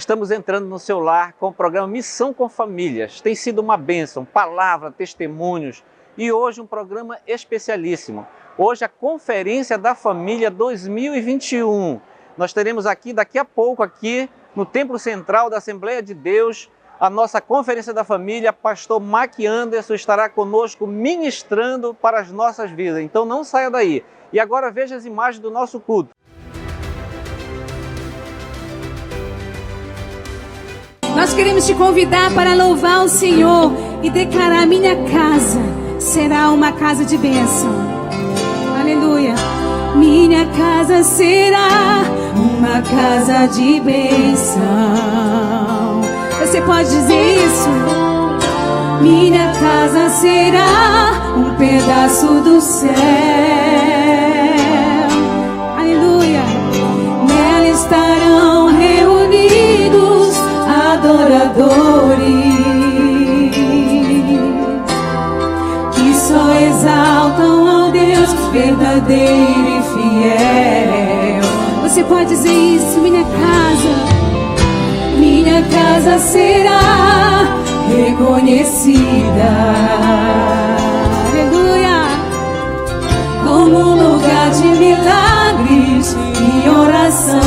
estamos entrando no seu lar com o programa Missão com Famílias. Tem sido uma bênção, palavra, testemunhos e hoje um programa especialíssimo. Hoje a Conferência da Família 2021. Nós teremos daqui a pouco, aqui no Templo Central da Assembleia de Deus, a nossa Conferência da Família. Pastor Mac Anderson estará conosco ministrando para as nossas vidas. Então não saia daí. E agora veja as imagens do nosso culto. Nós queremos te convidar para louvar o Senhor e declarar: minha casa será uma casa de bênção. Aleluia. Minha casa será uma casa de bênção. Você pode dizer isso? Minha casa será um pedaço do céu. Aleluia. Nela estarão reunidos adoradores que só exaltam ao Deus verdadeiro e fiel. Você pode dizer isso? Minha casa será reconhecida, aleluia, como um lugar de milagres e oração,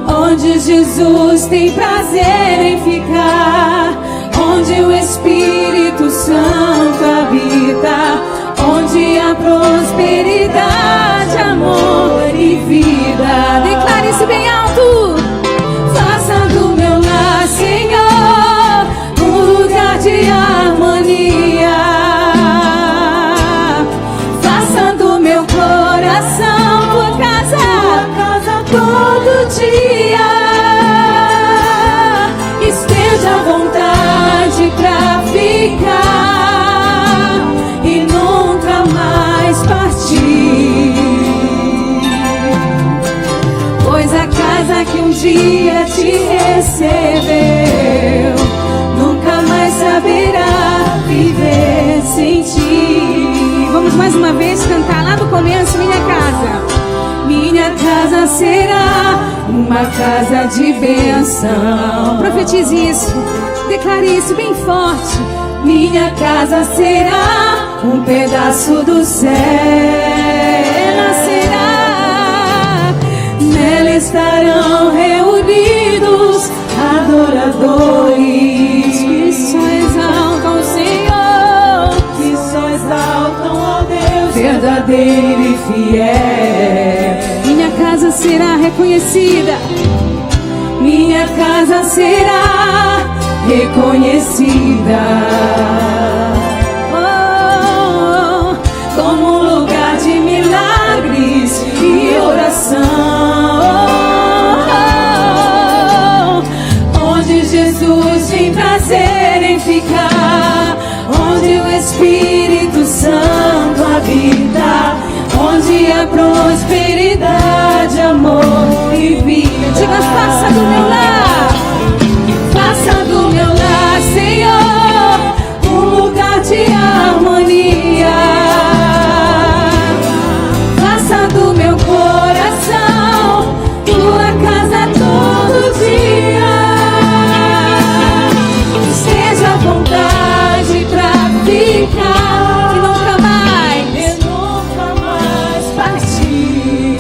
onde Jesus tem prazer em ficar, onde o Espírito Santo habita, onde há prosperidade, amor e vida. Declare isso bem alto. Faça do meu lar, Senhor, um lugar de harmonia. Faça do meu coração tua casa todo dia. Esteja à vontade pra ficar e nunca mais partir. Pois a casa que um dia te recebeu nunca mais saberá viver sem ti. Vamos mais uma vez cantar lá do começo. Minha casa será uma casa de bênção. Profetize isso, declare isso bem forte. Minha casa será um pedaço do céu. Ela será, nela estarão reunidos adoradores que só exaltam o Senhor, que só exaltam ao Deus verdadeiro e fiel. Minha casa será reconhecida. Minha casa será reconhecida, como um lugar de milagres e oração, onde Jesus tem prazer em ficar, onde o Espírito Santo habita, onde há prosperidade, amor e vida. Diga: faça do meu lar, faça do meu lar, Senhor, um lugar de harmonia. Faça do meu coração tua casa todo dia. Esteja à vontade pra ficar e nunca mais partir.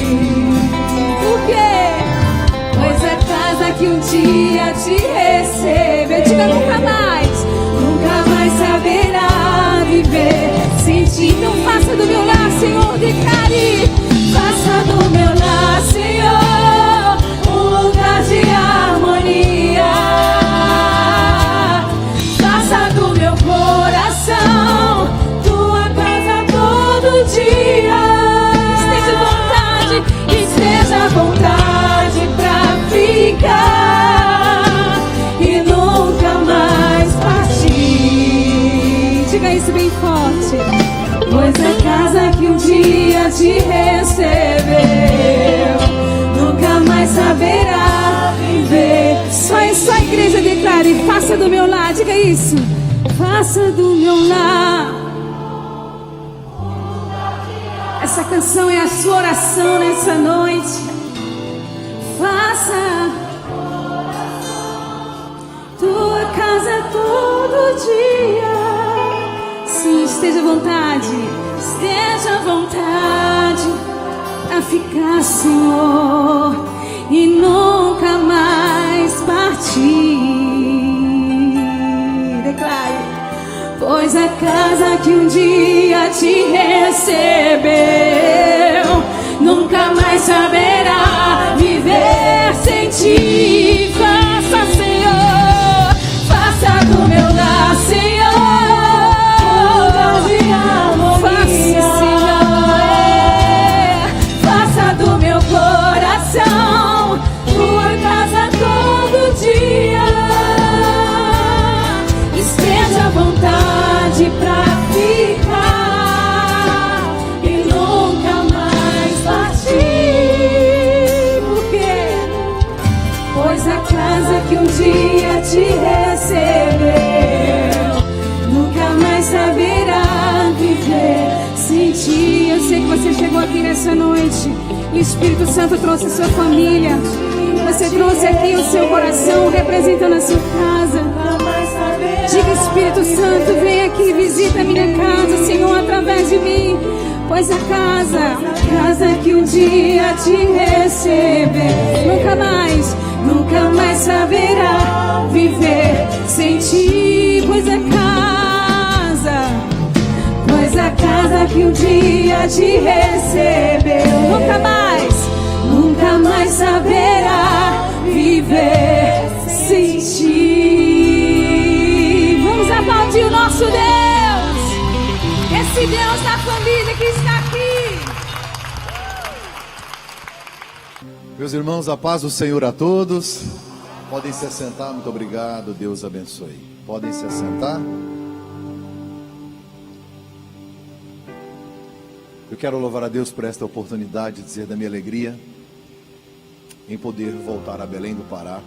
Por quê? Pois a casa que um dia te recebeu, diga: nunca mais saberá viver sem ti. Então faça do meu lar, Senhor, declare: faça do meu lar, Senhor, um lugar de harmonia. Faça do meu coração tua casa todo dia. Esteja à vontade pra ficar e nunca mais partir. Diga isso bem forte. Pois a casa que um dia te recebeu nunca mais saberá viver. Só a igreja declare: faça do meu lar. Diga isso: faça do meu lar. Essa canção é a sua oração nessa noite. todo dia. Sim, esteja à vontade a ficar, Senhor, e nunca mais partir. Declare: pois a casa que um dia te recebeu nunca mais saberá viver sem ti. Faça, Senhor, faça do meu lar, Senhor, faça, Senhor, faça do meu coração tua casa todo dia. Esteja à vontade pra ficar e nunca mais partir. Por quê? Pois a casa que um dia te recebeu nunca mais saberá viver sem ti. Eu sei que você chegou aqui nessa noite e o Espírito Santo trouxe a sua família. Você trouxe aqui o seu coração representando a sua casa. Diga: Espírito Santo, vem aqui, visita a minha casa, Senhor, através de mim. Pois a casa que um dia te recebeu nunca mais saberá viver sem ti. Pois a casa que um dia te recebeu nunca mais saberá viver sem ti. Vamos aplaudir o nosso Deus, esse Deus da família que está aqui. Meus irmãos, a paz do Senhor a todos. Podem se assentar, muito obrigado, Deus abençoe. Podem se assentar. Eu quero louvar a Deus por esta oportunidade de dizer da minha alegria em poder voltar a Belém do Pará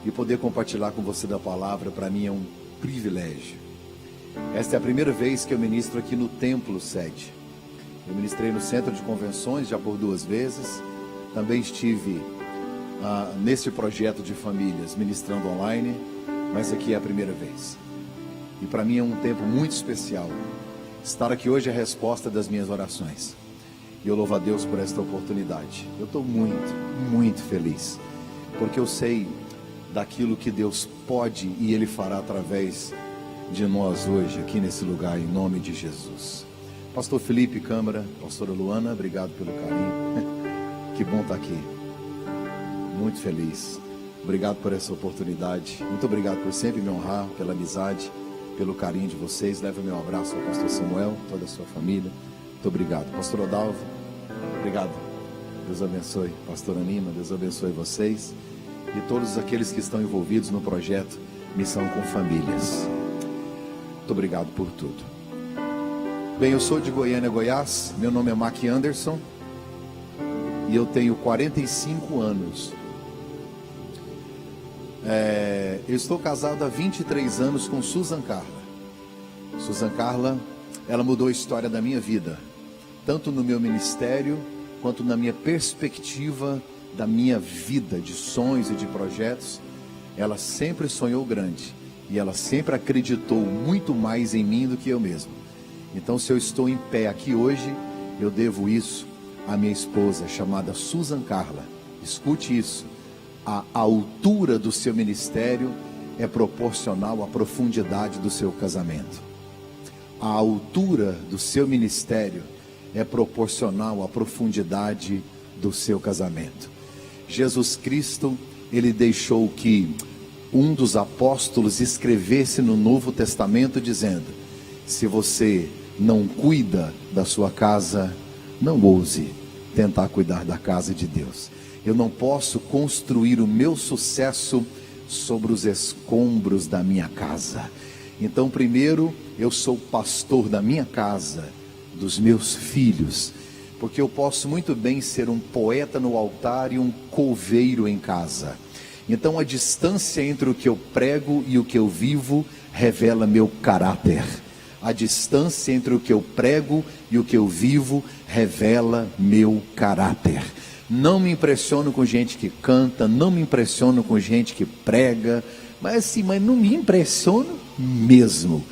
e poder compartilhar com você da palavra. Para mim é um privilégio. Esta é a primeira vez que eu ministro aqui no Templo Sede. Eu ministrei no Centro de Convenções já por 2 vezes. Também estive nesse projeto de famílias ministrando online, mas aqui é a primeira vez. E para mim é um tempo muito especial. Estar aqui hoje é a resposta das minhas orações. E eu louvo a Deus por esta oportunidade. Eu estou muito, muito feliz, porque eu sei daquilo que Deus pode e Ele fará através de nós hoje, aqui nesse lugar, em nome de Jesus. Pastor Felipe Câmara, pastora Luana, obrigado pelo carinho. Que bom estar aqui. Muito feliz. Obrigado por essa oportunidade. Muito obrigado por sempre me honrar, pela amizade, pelo carinho de vocês. Leve meu abraço ao pastor Samuel, toda a sua família. Muito obrigado. Pastor Odalvo, obrigado. Deus abençoe. Pastora Nina, Deus abençoe vocês e todos aqueles que estão envolvidos no projeto Missão com Famílias. Muito obrigado por tudo. Bem, eu sou de Goiânia, Goiás. Meu nome é Mac Anderson e eu tenho 45 anos. Eu estou casado há 23 anos com Susan Carla. Susan Carla, ela mudou a história da minha vida, tanto no meu ministério, quanto na minha perspectiva da minha vida, de sonhos e de projetos. Ela sempre sonhou grande, e ela sempre acreditou muito mais em mim do que eu mesmo. Então, se eu estou em pé aqui hoje, eu devo isso à minha esposa, chamada Susan Carla. Escute isso. A altura do seu ministério é proporcional à profundidade do seu casamento. A altura do seu ministério é proporcional à profundidade do seu casamento. Jesus Cristo, ele deixou que um dos apóstolos escrevesse no Novo Testamento dizendo: se você não cuida da sua casa, não ouse tentar cuidar da casa de Deus. Eu não posso construir o meu sucesso sobre os escombros da minha casa. Então, primeiro, eu sou pastor da minha casa, dos meus filhos, porque eu posso muito bem ser um poeta no altar e um coveiro em casa. Então, a distância entre o que eu prego e o que eu vivo revela meu caráter. A distância entre o que eu prego e o que eu vivo revela meu caráter. Não me impressiono com gente que canta, não me impressiono com gente que prega, mas não me impressiono mesmo.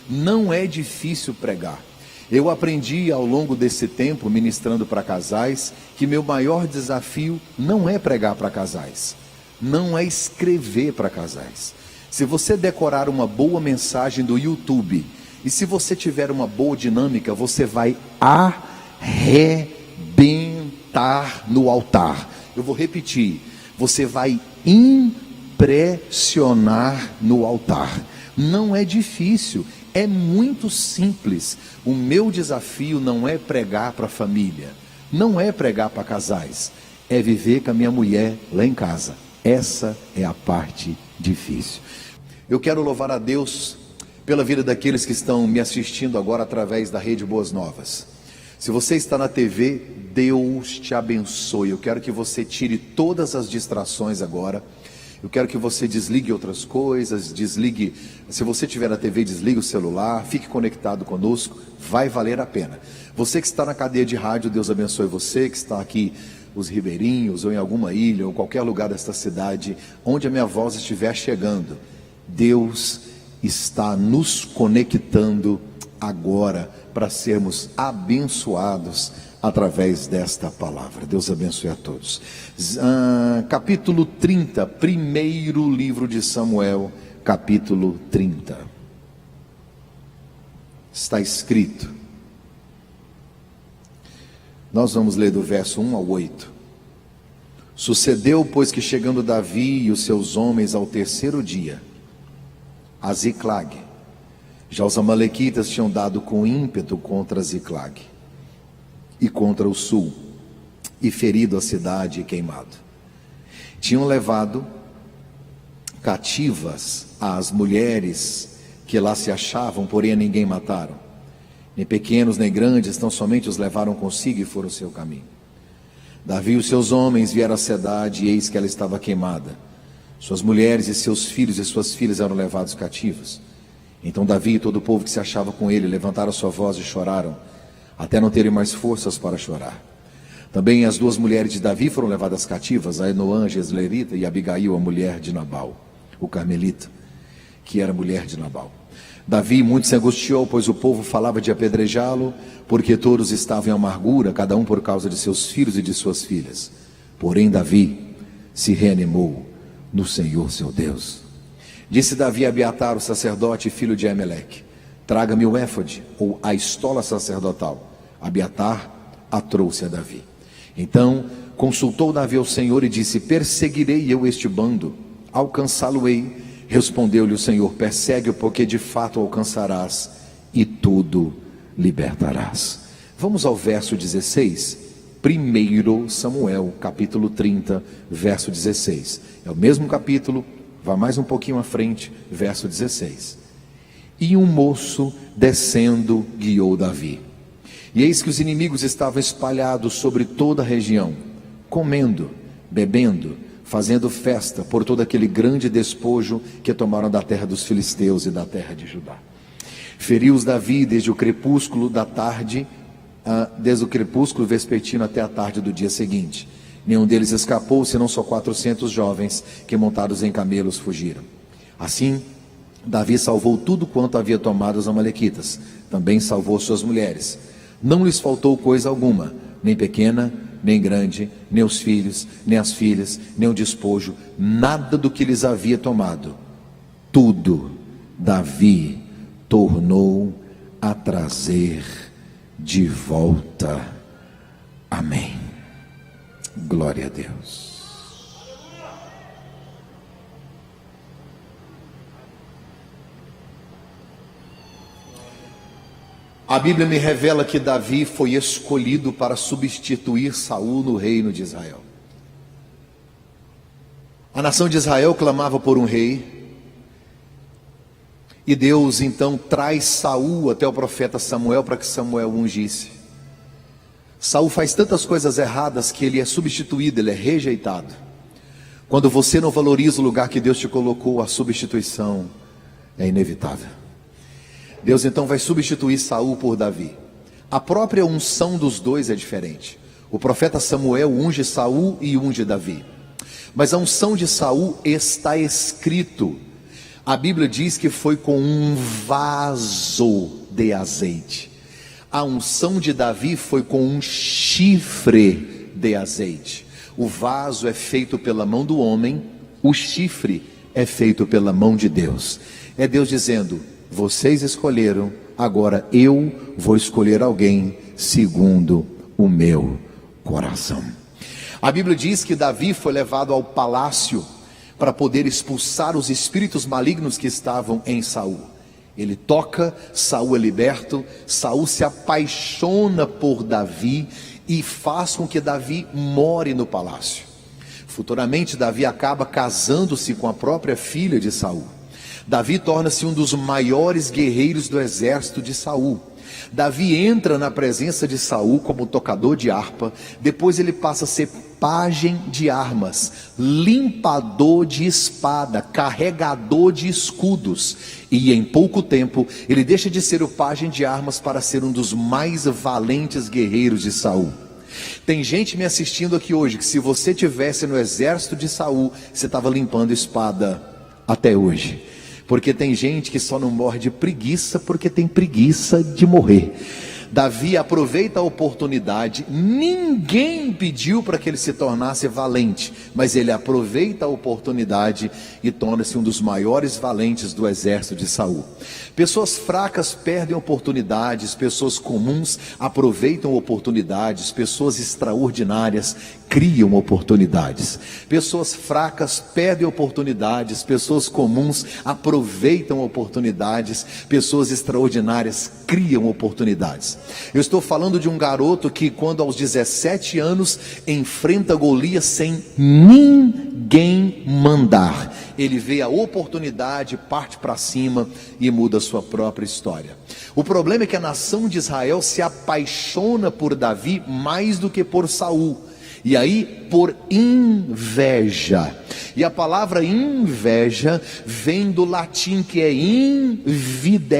Não é difícil pregar. Eu aprendi ao longo desse tempo, ministrando para casais, que meu maior desafio não é pregar para casais, não é escrever para casais. Se você decorar uma boa mensagem do YouTube, e se você tiver uma boa dinâmica, você vai arrebentar no altar. Eu vou repetir, você vai impressionar no altar. Não é difícil, é muito simples. O meu desafio não é pregar para a família, não é pregar para casais, é viver com a minha mulher lá em casa. Essa é a parte difícil. Eu quero louvar a Deus pela vida daqueles que estão me assistindo agora através da Rede Boas Novas. Se você está na TV, Deus te abençoe. Eu quero que você tire todas as distrações agora. Eu quero que você desligue outras coisas, desligue, se você estiver na TV, desligue o celular, fique conectado conosco, vai valer a pena. Você que está na cadeia de rádio, Deus abençoe você, que está aqui, os ribeirinhos, ou em alguma ilha, ou qualquer lugar desta cidade, onde a minha voz estiver chegando. Deus está nos conectando agora, para sermos abençoados através desta palavra. Deus abençoe a todos. Capítulo 30, primeiro livro de Samuel, capítulo 30. Está escrito. Nós vamos ler do verso 1 ao 8. Sucedeu, pois, que chegando Davi e os seus homens ao terceiro dia, a Ziclag, já os amalequitas tinham dado com ímpeto contra Ziclag e contra o sul, e ferido a cidade e queimado. Tinham levado cativas as mulheres que lá se achavam, porém a ninguém mataram, nem pequenos nem grandes, tão somente os levaram consigo e foram o seu caminho. Davi e os seus homens vieram à cidade, e eis que ela estava queimada. Suas mulheres e seus filhos e suas filhas eram levados cativos. Então Davi e todo o povo que se achava com ele levantaram sua voz e choraram, até não terem mais forças para chorar. Também as duas mulheres de Davi foram levadas cativas, Ainoã, Jezreelita, e Abigail, a mulher de Nabal, o carmelita, que era mulher de Nabal. Davi muito se angustiou, pois o povo falava de apedrejá-lo, porque todos estavam em amargura, cada um por causa de seus filhos e de suas filhas. Porém Davi se reanimou no Senhor seu Deus. Disse Davi a Abiatar, o sacerdote, filho de Ameleque: traga-me o éfode, ou a estola sacerdotal. Abiatar a trouxe a Davi. Então consultou Davi ao Senhor e disse: perseguirei eu este bando, alcançá-lo-ei? Respondeu-lhe o Senhor: persegue-o, porque de fato alcançarás, e tudo libertarás. Vamos ao verso 16, 1 Samuel, capítulo 30, verso 16. É o mesmo capítulo, vá mais um pouquinho à frente, verso 16. E um moço descendo guiou Davi. E eis que os inimigos estavam espalhados sobre toda a região, comendo, bebendo, fazendo festa por todo aquele grande despojo que tomaram da terra dos filisteus e da terra de Judá. Feriu-os Davi desde o crepúsculo da tarde, desde o crepúsculo vespertino até a tarde do dia seguinte. Nenhum deles escapou, senão só 400 jovens que montados em camelos fugiram. Assim, Davi salvou tudo quanto havia tomado os amalequitas. Também salvou suas mulheres. Não lhes faltou coisa alguma, nem pequena, nem grande, nem os filhos, nem as filhas, nem o despojo, nada do que lhes havia tomado. Tudo Davi tornou a trazer de volta. Amém. Glória a Deus. A Bíblia me revela que Davi foi escolhido para substituir Saul no reino de Israel. A nação de Israel clamava por um rei, e Deus então traz Saul até o profeta Samuel para que Samuel o ungisse. Saul faz tantas coisas erradas que ele é substituído, ele é rejeitado. Quando você não valoriza o lugar que Deus te colocou, a substituição é inevitável. Deus então vai substituir Saul por Davi. A própria unção dos dois é diferente. O profeta Samuel unge Saul e unge Davi. Mas a unção de Saul está escrito. A Bíblia diz que foi com um vaso de azeite. A unção de Davi foi com um chifre de azeite. O vaso é feito pela mão do homem, o chifre é feito pela mão de Deus. É Deus dizendo: vocês escolheram, agora eu vou escolher alguém segundo o meu coração. A Bíblia diz que Davi foi levado ao palácio para poder expulsar os espíritos malignos que estavam em Saul. Ele toca, Saul é liberto, Saul se apaixona por Davi e faz com que Davi more no palácio. Futuramente Davi acaba casando-se com a própria filha de Saul. Davi torna-se um dos maiores guerreiros do exército de Saul. Davi entra na presença de Saul como tocador de harpa, depois ele passa a ser pajem de armas, limpador de espada, carregador de escudos, e em pouco tempo ele deixa de ser o pajem de armas para ser um dos mais valentes guerreiros de Saul. Tem gente me assistindo aqui hoje que se você tivesse no exército de Saul, você estava limpando espada até hoje. Porque tem gente que só não morre de preguiça porque tem preguiça de morrer. Davi aproveita a oportunidade, ninguém pediu para que ele se tornasse valente, mas ele aproveita a oportunidade e torna-se um dos maiores valentes do exército de Saul. Pessoas fracas perdem oportunidades, pessoas comuns aproveitam oportunidades, pessoas extraordinárias criam oportunidades. Pessoas fracas perdem oportunidades, pessoas comuns aproveitam oportunidades, pessoas extraordinárias criam oportunidades. Eu estou falando de um garoto que, quando aos 17 anos, enfrenta Golias sem ninguém mandar. Ele vê a oportunidade, parte para cima e muda a sua própria história. O problema é que a nação de Israel se apaixona por Davi mais do que por Saul. E aí, por inveja. E a palavra inveja vem do latim, que é invidere.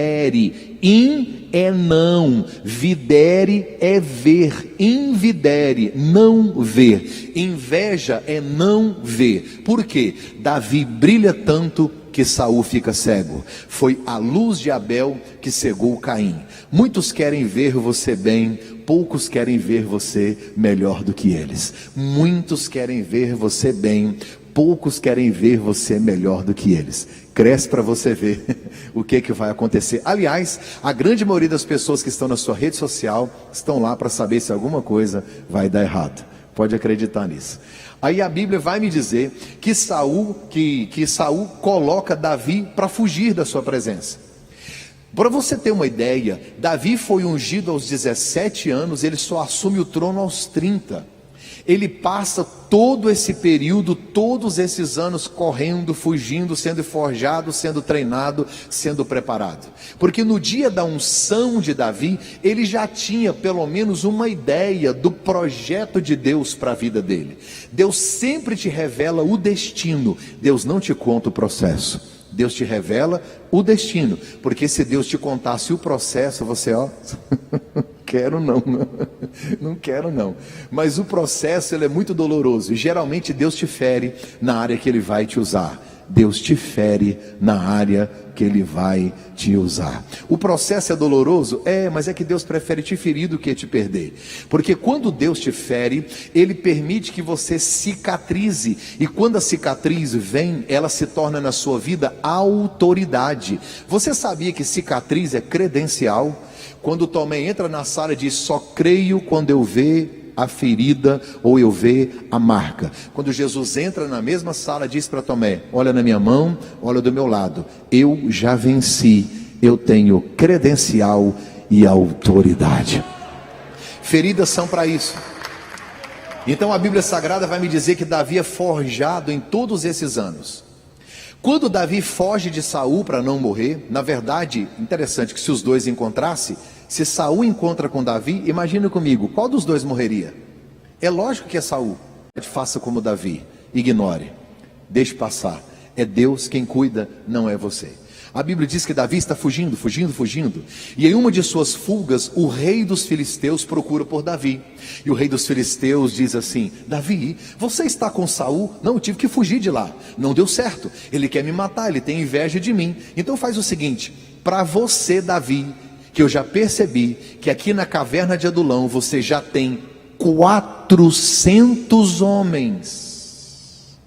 In é não, videre é ver, invidere, não ver. Inveja é não ver. Por quê? Davi brilha tanto que Saul fica cego. Foi a luz de Abel que cegou Caim. Muitos querem ver você bem, poucos querem ver você melhor do que eles. Muitos querem ver você bem, poucos querem ver você melhor do que eles. Cresce para você ver o que vai acontecer. Aliás, a grande maioria das pessoas que estão na sua rede social estão lá para saber se alguma coisa vai dar errado. Pode acreditar nisso. Aí a Bíblia vai me dizer que Saul coloca Davi para fugir da sua presença. Para você ter uma ideia, Davi foi ungido aos 17 anos, ele só assume o trono aos 30. Ele passa todo esse período, todos esses anos correndo, fugindo, sendo forjado, sendo treinado, sendo preparado. Porque no dia da unção de Davi, ele já tinha pelo menos uma ideia do projeto de Deus para a vida dele. Deus sempre te revela o destino, Deus não te conta o processo. Deus te revela o destino, porque se Deus te contasse o processo, você quero não, não quero não. Mas o processo ele é muito doloroso e geralmente Deus te fere na área que Ele vai te usar. Deus te fere na área que Ele vai te usar. O processo é doloroso? Mas é que Deus prefere te ferir do que te perder. Porque quando Deus te fere, Ele permite que você cicatrize. E quando a cicatriz vem, ela se torna na sua vida autoridade. Você sabia que cicatriz é credencial? Quando Tomé entra na sala e diz, só creio quando eu ver a ferida ou eu ver a marca. Quando Jesus entra na mesma sala, diz para Tomé, olha na minha mão, olha do meu lado, eu já venci, eu tenho credencial e autoridade. Feridas são para isso. Então a Bíblia Sagrada vai me dizer que Davi é forjado em todos esses anos. Quando Davi foge de Saul para não morrer, na verdade, interessante que se os dois encontrassem, se Saul encontra com Davi, imagina comigo, qual dos dois morreria? É lógico que é Saul. Faça como Davi, ignore, deixe passar. É Deus quem cuida, não é você. A Bíblia diz que Davi está fugindo. E em uma de suas fugas, o rei dos filisteus procura por Davi. E o rei dos filisteus diz assim: Davi, você está com Saul? Não, eu tive que fugir de lá. Não deu certo. Ele quer me matar, ele tem inveja de mim. Então faz o seguinte: para você, Davi, que eu já percebi que aqui na caverna de Adulão você já tem 400 homens.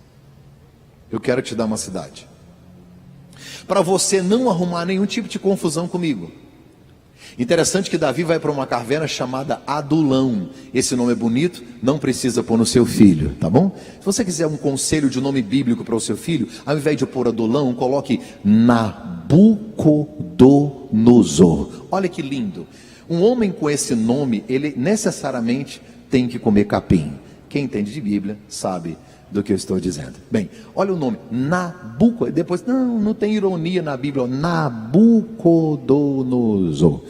Eu quero te dar uma cidade. Para você não arrumar nenhum tipo de confusão comigo. Interessante que Davi vai para uma caverna chamada Adulão. Esse nome é bonito, não precisa pôr no seu filho, tá bom? Se você quiser um conselho de nome bíblico para o seu filho, ao invés de pôr Adulão, coloque Nabucodonosor. Olha que lindo. Um homem com esse nome, ele necessariamente tem que comer capim. Quem entende de Bíblia sabe do que eu estou dizendo. Bem, olha o nome, Nabucodonosor. Depois, não tem ironia na Bíblia, Nabucodonosor.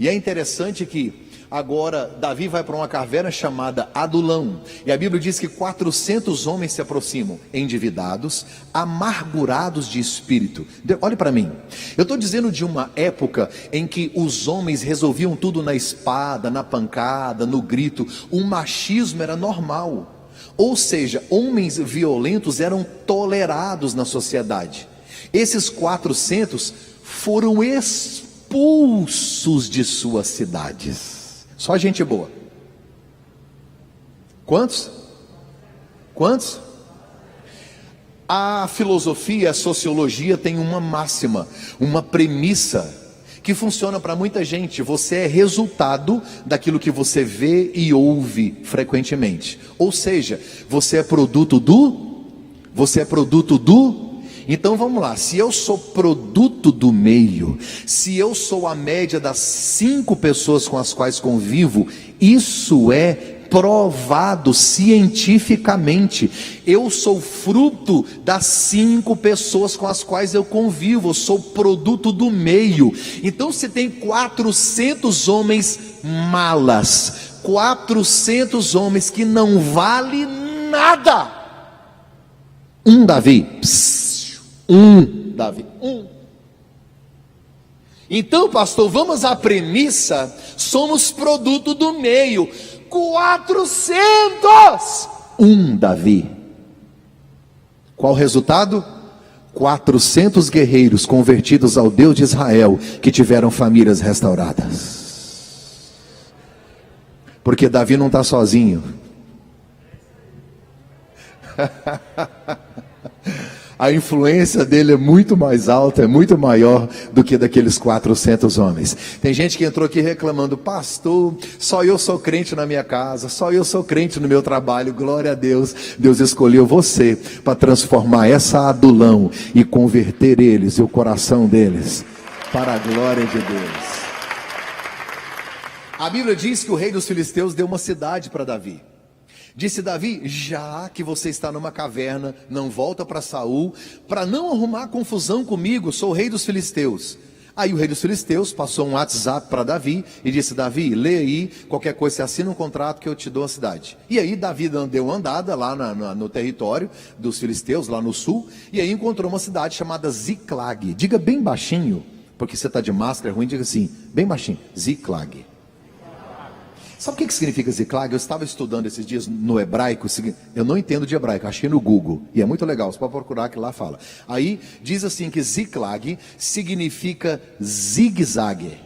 E é interessante que agora Davi vai para uma caverna chamada Adulão, e a Bíblia diz que 400 homens se aproximam, endividados, amargurados de espírito. Olhe para mim, eu estou dizendo de uma época em que os homens resolviam tudo na espada, na pancada, no grito. O machismo era normal. Ou seja, homens violentos eram tolerados na sociedade. Esses 400 foram expulsos de suas cidades. Só gente boa. Quantos? A filosofia, a sociologia tem uma máxima, uma premissa que funciona para muita gente: você é resultado daquilo que você vê e ouve frequentemente. Ou seja, você é produto do. Então vamos lá, se eu sou produto do meio, se eu sou a média das 5 pessoas com as quais convivo, isso é provado cientificamente. Eu sou fruto das 5 pessoas com as quais eu convivo, eu sou produto do meio. Então se tem 400 homens malas, 400 homens que não vale nada, Davi. Então, pastor, vamos à premissa: somos produto do meio. 400! Davi. Qual o resultado? 400 guerreiros convertidos ao Deus de Israel, que tiveram famílias restauradas. Porque Davi não está sozinho. A influência dele é muito mais alta, é muito maior do que daqueles 400 homens. Tem gente que entrou aqui reclamando: pastor, só eu sou crente na minha casa, só eu sou crente no meu trabalho. Glória a Deus, Deus escolheu você para transformar essa Adulão e converter eles e o coração deles para a glória de Deus. A Bíblia diz que o rei dos filisteus deu uma cidade para Davi. Disse Davi: já que você está numa caverna, não volta para Saul, para não arrumar confusão comigo, sou o rei dos filisteus. Aí o rei dos filisteus passou um WhatsApp para Davi e disse: Davi, lê aí, qualquer coisa você assina um contrato que eu te dou a cidade. E aí Davi deu uma andada lá no território dos filisteus, lá no sul, e aí encontrou uma cidade chamada Ziclag. Diga bem baixinho, porque você está de máscara, é ruim, diga assim, bem baixinho, Ziclag. Sabe o que significa Ziclag? Eu estava estudando esses dias no hebraico. Eu não entendo de hebraico, achei no Google, e é muito legal, você pode procurar que lá fala. Aí diz assim que Ziclag significa zigue-zague.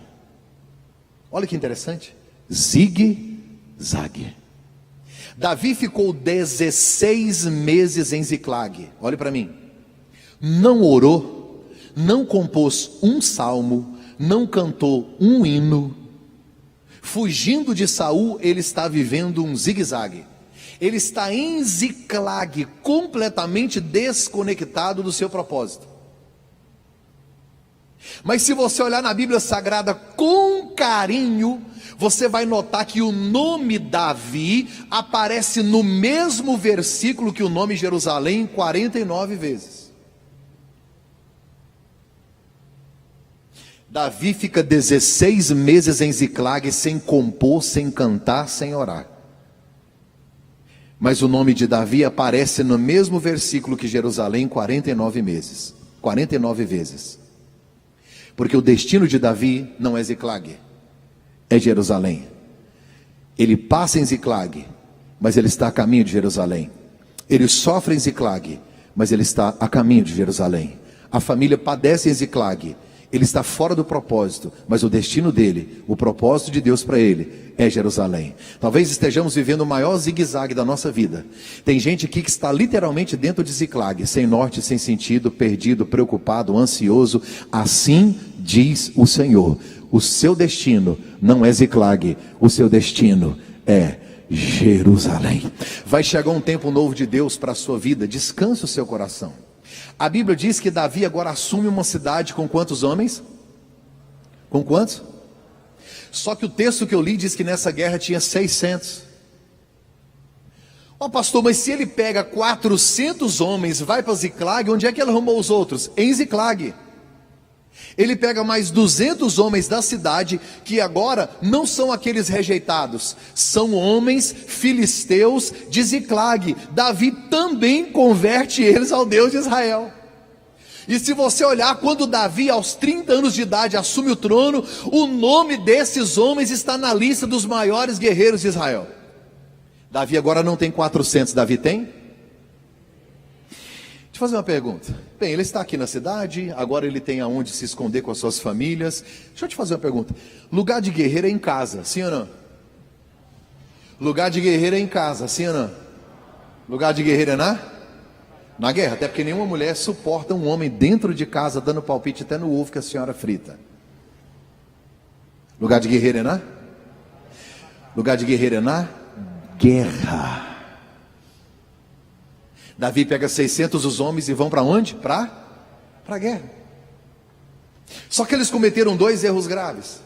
Olha que interessante, zigue-zague. Davi ficou 16 meses em Ziclag. Olhe para mim, não orou, não compôs um salmo, não cantou um hino. Fugindo de Saul, ele está vivendo um zigue-zague. Ele está em Ziclag, completamente desconectado do seu propósito. Mas se você olhar na Bíblia Sagrada com carinho, você vai notar que o nome Davi aparece no mesmo versículo que o nome Jerusalém 49 vezes. Davi fica 16 meses em Ziclag sem compor, sem cantar, sem orar. Mas o nome de Davi aparece no mesmo versículo que Jerusalém 49 vezes. Porque o destino de Davi não é Ziclag, é Jerusalém. Ele passa em Ziclag, mas ele está a caminho de Jerusalém. Ele sofre em Ziclag, mas ele está a caminho de Jerusalém. A família padece em Ziclag, ele está fora do propósito, mas o destino dele, o propósito de Deus para ele, é Jerusalém. Talvez estejamos vivendo o maior zigue-zague da nossa vida. Tem gente aqui que está literalmente dentro de Ziclag, sem norte, sem sentido, perdido, preocupado, ansioso. Assim diz o Senhor: o seu destino não é Ziclag, o seu destino é Jerusalém. Vai chegar um tempo novo de Deus para a sua vida. Descanse o seu coração. A Bíblia diz que Davi agora assume uma cidade com quantos homens? Com quantos? Só que o texto que eu li diz que nessa guerra tinha 600. Ó pastor, mas se ele pega 400 homens, vai para Ziclag, onde é que ele arrumou os outros? Em Ziclag. Ele pega mais 200 homens da cidade, que agora não são aqueles rejeitados, são homens filisteus de Ziclag. Davi também converte eles ao Deus de Israel. E se você olhar, quando Davi aos 30 anos de idade assume o trono, o nome desses homens está na lista dos maiores guerreiros de Israel. Davi agora não tem 400, Davi tem? Deixa eu fazer uma pergunta. Bem, ele está aqui na cidade, agora ele tem aonde se esconder com as suas famílias. Deixa eu te fazer uma pergunta. Lugar de guerreiro é em casa, sim ou não? Lugar de guerreiro é em casa, sim ou não? Lugar de guerreiro é na guerra, até porque nenhuma mulher suporta um homem dentro de casa dando palpite até no ovo que a senhora frita. Lugar de guerreiro é Lugar de guerreiro é na guerra. Davi pega 600 os homens e vão para onde? Para a guerra. Só que eles cometeram 2 erros graves.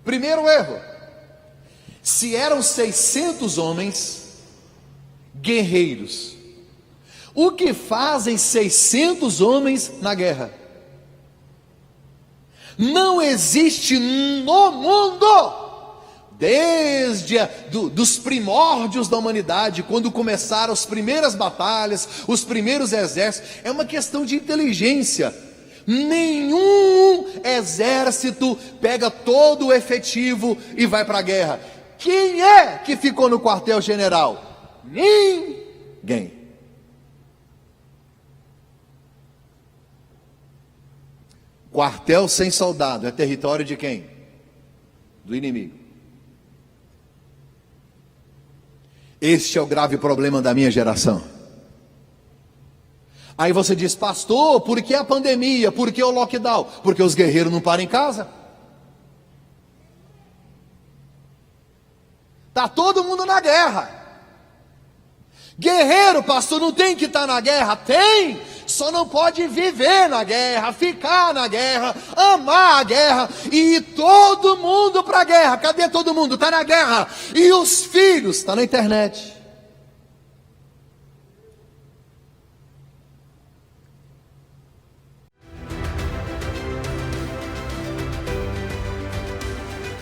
Primeiro erro: se eram 600 homens guerreiros, o que fazem 600 homens na guerra? Não existe no mundo, desde dos primórdios da humanidade, quando começaram as primeiras batalhas, os primeiros exércitos, é uma questão de inteligência. Nenhum exército pega todo o efetivo e vai para a guerra. Quem é que ficou no quartel-general? Ninguém. Quartel sem soldado é território de quem? Do inimigo. Este é o grave problema da minha geração. Aí você diz: pastor, por que a pandemia? Por que o lockdown? Porque os guerreiros não param em casa. Está todo mundo na guerra. Guerreiro, pastor, não tem que estar na guerra? Tem, só não pode viver na guerra, ficar na guerra, amar a guerra e ir todo mundo para a guerra. Cadê todo mundo? Está na guerra. E os filhos? Está na internet.